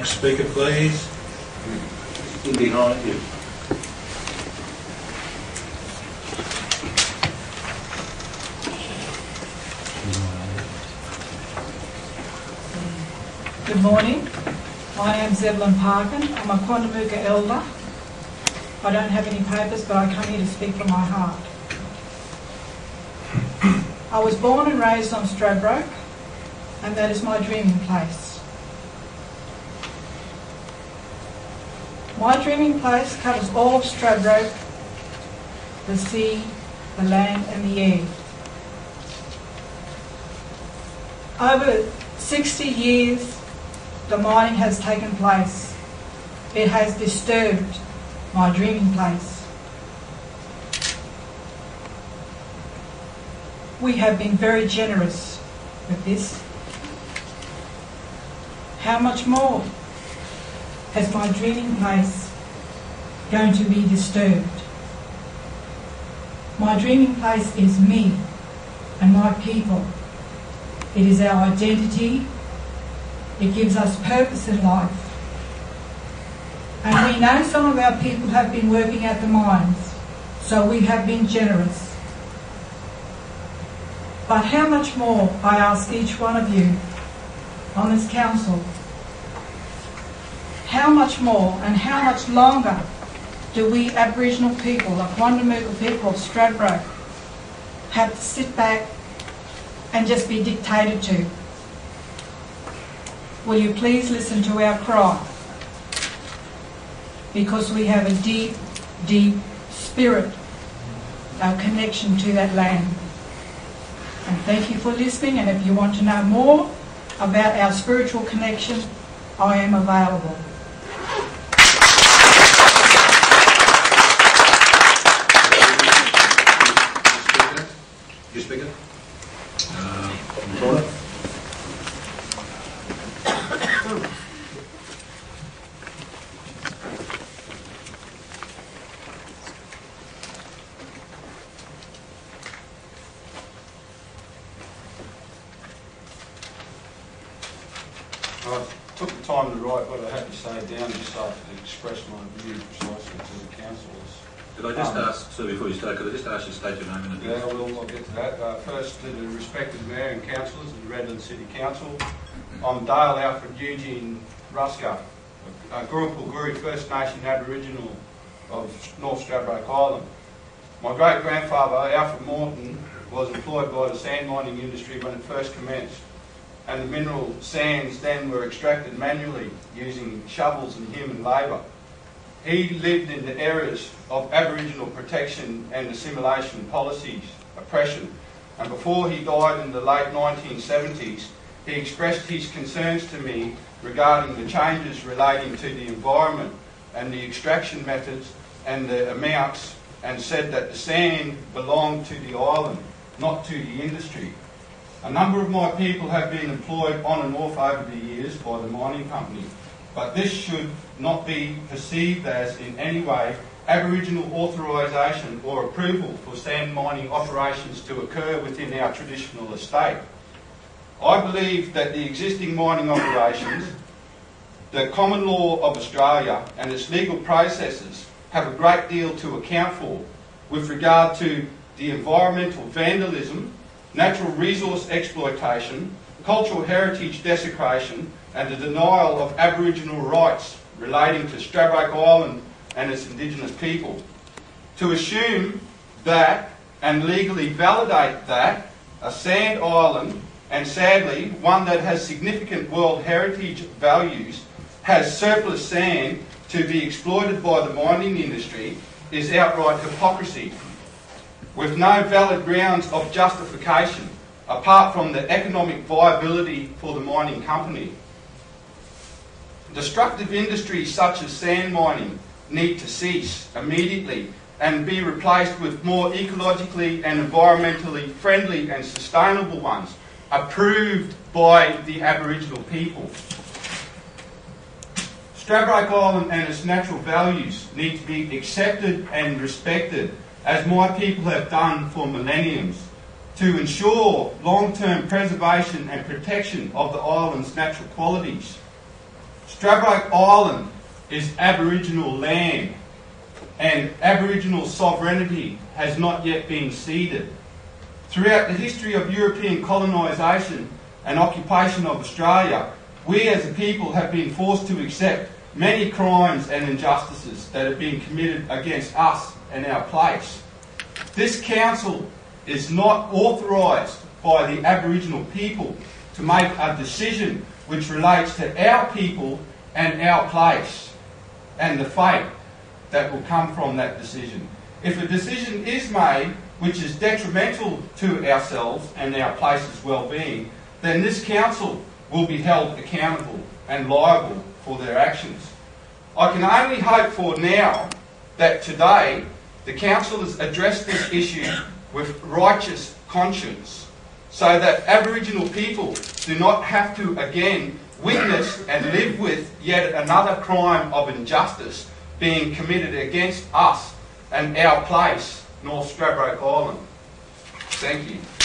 Next speaker, please. In behind you. Good morning. My name's Evelyn Parkin. I'm a Quandamooka elder. I don't have any papers, but I come here to speak from my heart. I was born and raised on Stradbroke, and that is my dreaming place. My dreaming place covers all of Stradbroke, the sea, the land and the air. Over 60 years, the mining has taken place. It has disturbed my dreaming place. We have been very generous with this. How much more is my dreaming place going to be disturbed? My dreaming place is me and my people. It is our identity. It gives us purpose in life. And we know some of our people have been working at the mines, so we have been generous. But how much more, I ask each one of you on this council, how much more and how much longer do we Aboriginal people, the Quandamooka people of Stradbroke, have to sit back and just be dictated to? Will you please listen to our cry? Because we have a deep, deep spirit, our connection to that land. And thank you for listening, and if you want to know more about our spiritual connection, I am available. You speaker? I took the time to write what I had to say down just so I could express my view precisely to the councillors. Could I just ask, so before you start, could I just ask you to state your name and address? Yeah, I'll get to that. First, to the respected Mayor and councillors of the Redland City Council. I'm Dale Alfred Eugene Rusker, a Gurrumpulguri First Nation Aboriginal of North Stradbroke Island. My great-grandfather, Alfred Morton, was employed by the sand mining industry when it first commenced, and the mineral sands then were extracted manually using shovels and human labour. He lived in the areas of Aboriginal protection and assimilation policies, oppression, and before he died in the late 1970s, he expressed his concerns to me regarding the changes relating to the environment and the extraction methods and the amounts, and said that the sand belonged to the island, not to the industry. A number of my people have been employed on and off over the years by the mining company, but this should not be perceived as in any way Aboriginal authorisation or approval for sand mining operations to occur within our traditional estate. I believe that the existing mining operations, the common law of Australia and its legal processes have a great deal to account for with regard to the environmental vandalism, natural resource exploitation, cultural heritage desecration and the denial of Aboriginal rights relating to Stradbroke Island and its Indigenous people. To assume that and legally validate that a sand island, and sadly one that has significant world heritage values, has surplus sand to be exploited by the mining industry is outright hypocrisy, with no valid grounds of justification apart from the economic viability for the mining company. Destructive industries such as sand mining need to cease immediately and be replaced with more ecologically and environmentally friendly and sustainable ones, approved by the Aboriginal people. Stradbroke Island and its natural values need to be accepted and respected, as my people have done for millenniums, to ensure long-term preservation and protection of the island's natural qualities. Stradbroke Island is Aboriginal land, and Aboriginal sovereignty has not yet been ceded. Throughout the history of European colonisation and occupation of Australia, we as a people have been forced to accept many crimes and injustices that have been committed against us and our place. This council is not authorised by the Aboriginal people to make a decision which relates to our people and our place and the fate that will come from that decision. If a decision is made which is detrimental to ourselves and our place's well-being, then this council will be held accountable and liable for their actions. I can only hope for now that today the council has addressed this issue with righteous conscience, so that Aboriginal people do not have to again witness and live with yet another crime of injustice being committed against us and our place, North Stradbroke Island. Thank you.